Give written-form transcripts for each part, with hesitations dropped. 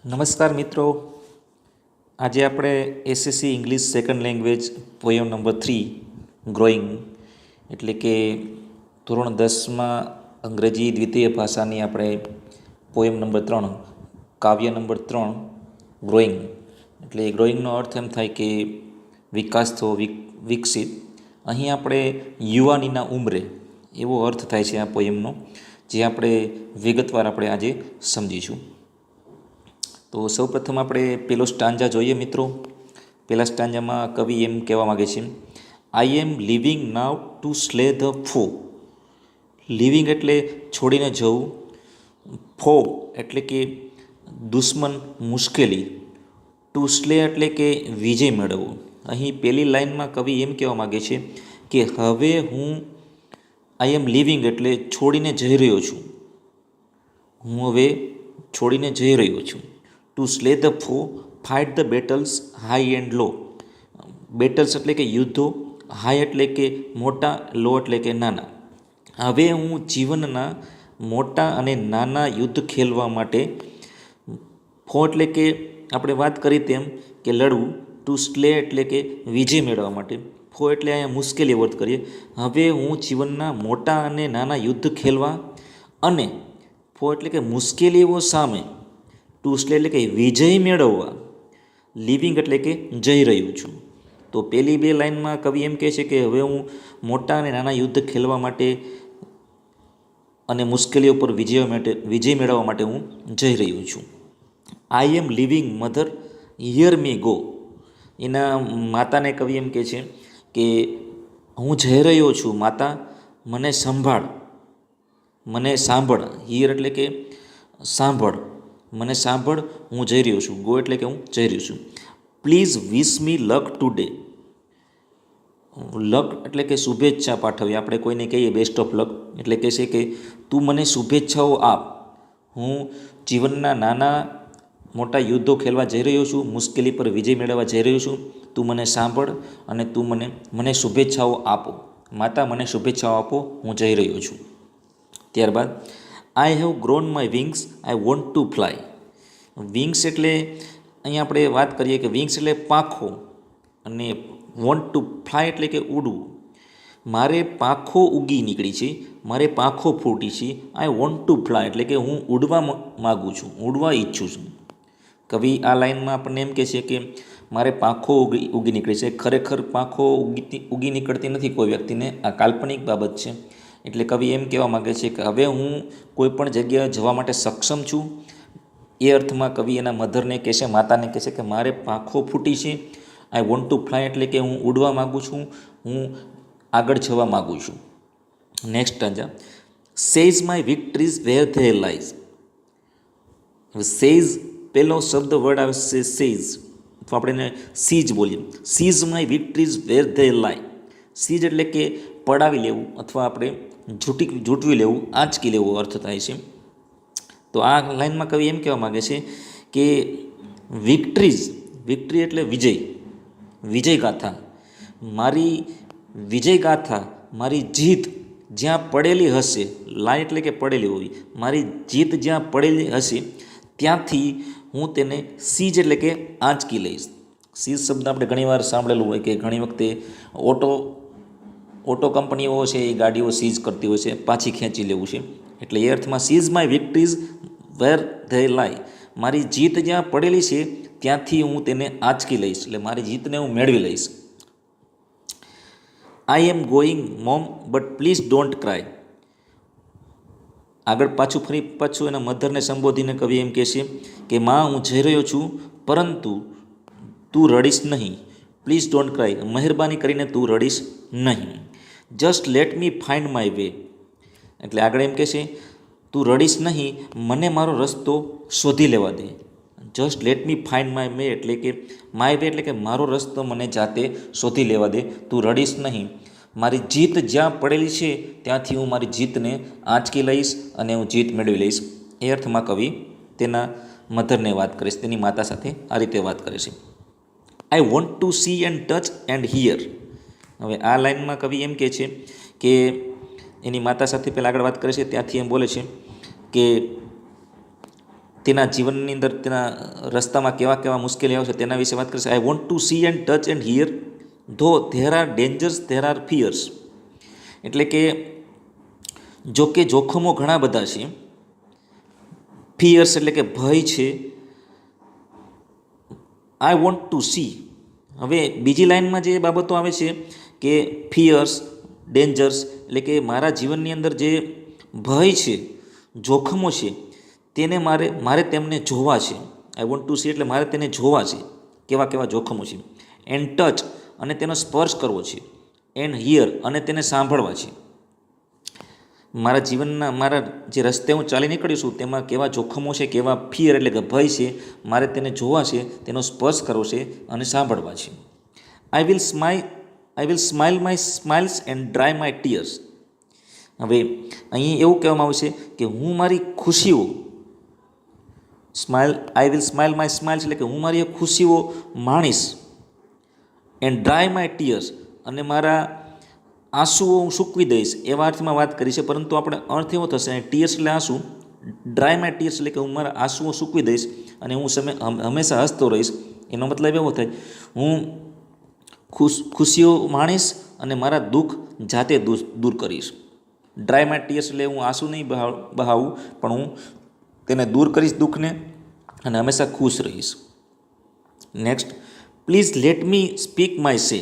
નમસ્કાર મિત્રો, આજે આપણે SSC English second language poem number 3 growing એટલે કે ધોરણ 10માં અંગ્રેજી દ્વિતીય ભાષાની આપણે પોયમ નંબર 3 કાવ્ય નંબર 3 ગ્રોઈંગ એટલે ગ્રોઈંગનો અર્થ એમ થાય કે વિકાસ થવો, વિકસિત. અહીં આપણે યુવાનીના ઉંમરે એવો અર્થ થાય છે આ પોયમનો, જે આપણે વિગતવાર આપણે આજે સમજીશું. તો સૌપ્રથમ આપણે પેલો સ્ટાન્જા જોઈએ મિત્રો. પહેલા સ્ટાન્જામાં કવિ એમ કહેવા માગે છે, I am leaving now to slay the foe. Leaving એટલે છોડીને જવું, ફો એટલે કે દુશ્મન, મુશ્કેલી, ટુ સ્લે એટલે કે વિજય મેળવવો. અહીં પહેલી લાઇનમાં કવિ એમ કહેવા માગે છે કે હવે હું આઈ એમ લિવિંગ એટલે છોડીને જઈ રહ્યો છું, હું હવે છોડીને જઈ રહ્યો છું. To slay the foe, fight the battles high and low. Battles એટલે કે યુદ્ધો, હાઈ એટલે કે મોટા, લો એટલે કે નાના. હવે હું જીવનના મોટા અને નાના યુદ્ધ ખેલવા માટે, ફો એટલે કે આપણે વાત કરી તેમ કે લડવું, ટુ સ્લે એટલે કે વિજય મેળવવા માટે, ફો એટલે અહીંયા મુશ્કેલી વર્ત કરીએ. હવે હું જીવનના મોટા અને નાના યુદ્ધ ખેલવા અને ફો એટલે કે મુશ્કેલીઓ સામે, ટુ સ્લે એટલે કે વિજય મેળવવા, લિવિંગ એટલે કે જઈ રહ્યું છું. તો પહેલી બે લાઇનમાં કવિ એમ કહે છે કે હવે હું મોટા અને નાના યુદ્ધ ખેલવા માટે અને મુશ્કેલીઓ પર વિજય મેળવવા માટે હું જઈ રહ્યો છું. I am leaving mother hear me go. એના માતાને કવિ એમ કહે છે કે હું જઈ રહ્યો છું માતા, મને સંભાળ, મને સાંભળ. હિયર એટલે કે સાંભળ, મને સાંભળ, હું જઈ રહ્યો છું. ગો એટલે કે હું જઈ રહ્યો છું. Please wish me luck today. લક એટલે કે શુભેચ્છા પાઠવી. આપણે કોઈને કહીએ બેસ્ટ ઓફ લક, એટલે કહે છે કે તું મને શુભેચ્છાઓ આપ, હું જીવનના નાના મોટા યુદ્ધો ખેલવા જઈ રહ્યો છું, મુશ્કેલી પર વિજય મેળવવા જઈ રહ્યો છું. તું મને સાંભળ અને તું મને શુભેચ્છાઓ આપો. માતા, મને શુભેચ્છાઓ આપો, હું જઈ રહ્યો છું. ત્યારબાદ I have grown my wings, I want two fly. Wings એટલે અહીંયા આપણે વાત કરીએ કે વિંગ્સ એટલે પાંખો અને વોન્ટ ટુ ફ્લાય એટલે કે ઉડવું. મારે પાંખો ઉગી નીકળી છે, મારે પાંખો ફૂટી છે. આઈ વોન્ટ ટુ ફ્લાય એટલે કે હું ઉડવા માગું છું, ઉડવા ઈચ્છું છું. કવિ આ લાઇનમાં આપણને એમ કહે છે કે મારે પાંખો ઉગી નીકળી છે. ખરેખર પાંખો ઉગી નીકળતી નથી કોઈ વ્યક્તિને, આ કાલ્પનિક બાબત છે. એટલે કવિ એમ કહેવા માગે છે કે હવે હું કોઈ પણ જગ્યાએ જવા માટે સક્ષમ છું. એ અર્થમાં કવિ એના મધરને કહેશે, માતાને કહેશે કે મારે પાંખો ફૂટી છે. આઈ વોન્ટ ટુ ફ્લાય એટલે કે હું ઉડવા માગું છું, હું આગળ જવા માગું છું. Next stanza, says my victories where they lies. Says પહેલો શબ્દ વર્ડ આવે છે સેઝ, તો આપણે એને સીજ બોલીએ. Seize my victories where they lie. Seize એટલે કે પડાવી લેવું અથવા આપણે ઝૂંટવી લેવું, આંચકી લેવું અર્થ થાય છે. તો આ લાઇનમાં કવિ એમ કહેવા માગે છે કે વિક્ટરીઝ, વિક્ટરી એટલે વિજય, વિજય ગાથા, મારી વિજય ગાથા, મારી જીત જ્યાં પડેલી હશે, લાઈ એટલે કે પડેલી હોવી, મારી જીત જ્યાં પડેલી હશે ત્યાંથી હું તેને સીજ એટલે કે આંચકી લઈશ. સીજ શબ્દ આપણે ઘણીવાર સાંભળેલું હોય કે ઘણી વખતે ઓટો કંપનીઓ છે એ ગાડીઓ સીઝ કરતી હોય છે, પાછી ખેંચી લેવું છે. એટલે એ અર્થમાં seize my victories where they lie, મારી જીત જ્યાં પડેલી છે ત્યાંથી હું તેને આંચકી લઈશ, એટલે મારી જીતને હું મેળવી લઈશ. I am going mom but please don't cry. આગળ પાછું એના મધરને સંબોધીને કવિ એમ કહે છે કે માં, હું જઈ રહ્યો છું પરંતુ તું રડીશ નહીં. પ્લીઝ ડોન્ટ ક્રાય, મહેરબાની કરીને તું રડીશ નહીં. Just let me find my way. એટલે આગળ એમ કહે છે તું રડીશ નહીં, મને મારો રસ્તો શોધી લેવા દે. Just let me find my way એટલે કે માય વે એટલે કે મારો રસ્તો મને જાતે શોધી લેવા દે. તું રડીશ નહીં, મારી જીત જ્યાં પડેલી છે ત્યાંથી હું મારી જીતને આંચકી લઈશ અને હું જીત મેળવી લઈશ. એ અર્થમાં કવિ તેના મધરને વાત કરે છે, તેની માતા સાથે આ રીતે વાત કરે છે. આઈ want to see and touch and here. હવે આ લાઇનમાં કવિ એમ કહે છે કે એની માતા સાથે પહેલાં આગળ વાત કરે છે ત્યાંથી એમ બોલે છે કે તેના જીવનની અંદર તેના રસ્તામાં કેવા કેવા મુશ્કેલી આવશે તેના વિશે વાત કરશે. I want to see and touch and hear though there are dangers there are fears. એટલે કે જો કે જોખમો ઘણા બધા છે. ફિયર્સ એટલે કે ભય છે. આઈ વોન્ટ ટુ સી. હવે બીજી લાઇનમાં જે બાબતો આવે છે કે ફિયર્સ, ડેન્જર્સ એટલે કે મારા જીવનની અંદર જે ભય છે, જોખમો છે, તેને મારે તેમને જોવા છે. આઈ વોન્ટ ટુ સી એટલે મારે તેને જોવા છે, કેવા કેવા જોખમો છે. એન્ડ ટચ અને તેનો સ્પર્શ કરવો છે. એન્ડ હિયર અને તેને સાંભળવા છે. મારા જીવનના મારા જે રસ્તે હું ચાલી નીકળ્યો છું તેમાં કેવા જોખમો છે, કેવા ફિયર એટલે કે ભય છે, મારે તેને જોવા છે, તેનો સ્પર્શ કરવો છે અને સાંભળવા છે. I will smile my smiles and dry my tears. હવે અહીં એવું કહેવામાં આવે છે કે હું મારી ખુશીઓ I will smile my smiles એટલે કે હું મારી ખુશીઓ માણીશ. એન્ડ ડ્રાય માય ટીયર્સ અને મારા આંસુઓ હું સૂકવી દઈશ, એવા અર્થમાં વાત કરી છે. પરંતુ આપણે અર્થ એવો થશે ટીયર્સ એટલે આંસુ, ડ્રાય માય ટીયર્સ એટલે કે હું મારા આંસુઓ સૂકવી દઈશ અને હું હંમેશા હસતો રહીશ. એનો મતલબ એવો થાય હું ખુશીઓ માણીશ અને મારા દુઃખ જાતે દૂર કરીશ. ડ્રાય માય ટીયર્સ એટલે હું આંસુ નહીં બહાવું, પણ હું તેને દૂર કરીશ દુઃખને અને હંમેશા ખુશ રહીશ. Next, please let me speak my સે.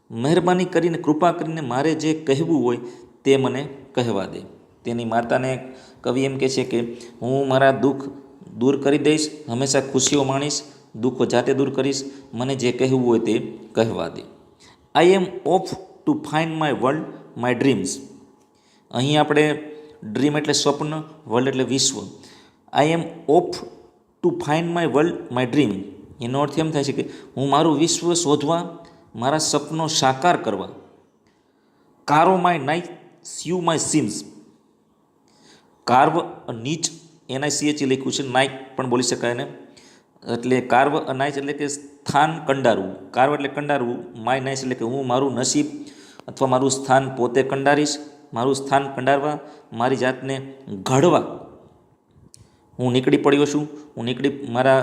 મહેરબાની કરીને, કૃપા કરીને મારે જે કહેવું હોય તે મને કહેવા દે. તેની માતાને કવિ એમ કહે છે કે હું મારા દુઃખ દૂર કરી દઈશ, હંમેશા ખુશીઓ માણીશ, દુઃખો જાતે દૂર કરીશ, મને જે કહેવું હોય તે કહેવા દે. I am off to find my world my dreams. અહીં આપણે ડ્રીમ એટલે સ્વપ્ન, વર્લ્ડ એટલે વિશ્વ. I am off to find my world my dream. એનો અર્થ એમ થાય છે કે હું મારું વિશ્વ શોધવા, મારા સપનો સાકાર કરવા. કારો માય નાઇટ સ્યુ માય સીમ્સ. કાર્વ નીચ NICH લખ્યું છે, નાઇક પણ બોલી શકાય ને. એટલે કાર્વ નાઇચ એટલે કે સ્થાન કંડારવું. કાર્વ એટલે કંડારવું, માય નાઇચ એટલે કે હું મારું નસીબ અથવા મારું સ્થાન પોતે કંડારીશ. મારું સ્થાન કંડારવા, મારી જાતને ઘડવા હું નીકળી પડ્યો છું. મારા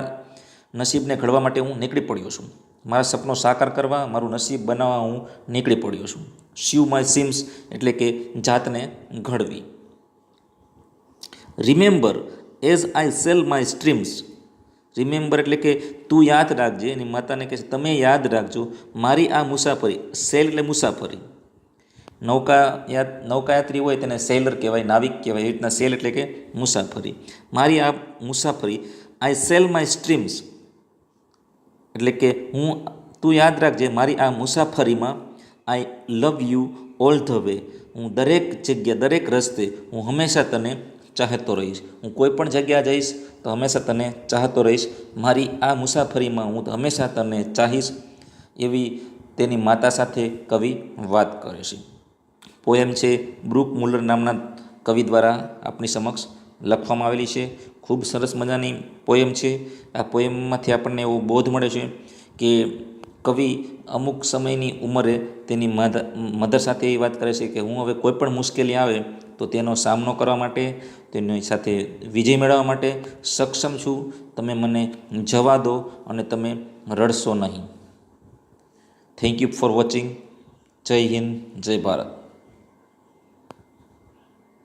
નસીબને ઘડવા માટે હું નીકળી પડ્યો છું. મારા સપનો સાકાર કરવા, મારું નસીબ બનાવવા હું નીકળી પડ્યો છું. સ્યુ માય સીમ્સ એટલે કે જાતને ઘડવી. Remember as I sail my streams. Remember એટલે કે તું યાદ રાખજે. એની માતાને કહે છે તમે યાદ રાખજો મારી આ મુસાફરી. સેલ એટલે મુસાફરી. નૌકાયાત્રી હોય તેને સેલર કહેવાય, નાવિક કહેવાય. એ રીતના સેલ એટલે કે મુસાફરી. મારી આ મુસાફરી, આઈ સેલ માય સ્ટ્રીમ્સ એટલે કે તું યાદ રાખજે મારી આ મુસાફરીમાં I love you all the way. હું દરેક જગ્યા, દરેક રસ્તે હું હંમેશા તને ચાહતો રહીશ. હું કોઈ પણ જગ્યા જઈશ તો હંમેશા તને ચાહતો રહીશ. મારી આ મુસાફરીમાં હું હંમેશા તને ચાહીશ. એવી તેની માતા સાથે કવિ વાત કરે છે. પોએમ છે બ્રુક મુલર નામના કવિ દ્વારા આપણી સમક્ષ લખવામાં આવેલી છે. ખૂબ સરસ મજાની પોએમ છે. આ પોએમમાંથી આપણને એવો બોધ મળે છે કે કવિ અમુક સમયની ઉંમરે તેની મધર સાથે એવી વાત કરે છે કે હું હવે કોઈ પણ મુશ્કેલી આવે તો તેનો સામનો કરવા માટે, તેની સાથે વિજય મેળવવા માટે સક્ષમ છું. તમે મને જવા દો અને તમે રડશો નહીં. Thank you for watching. જય હિન્દ, જય ભારત.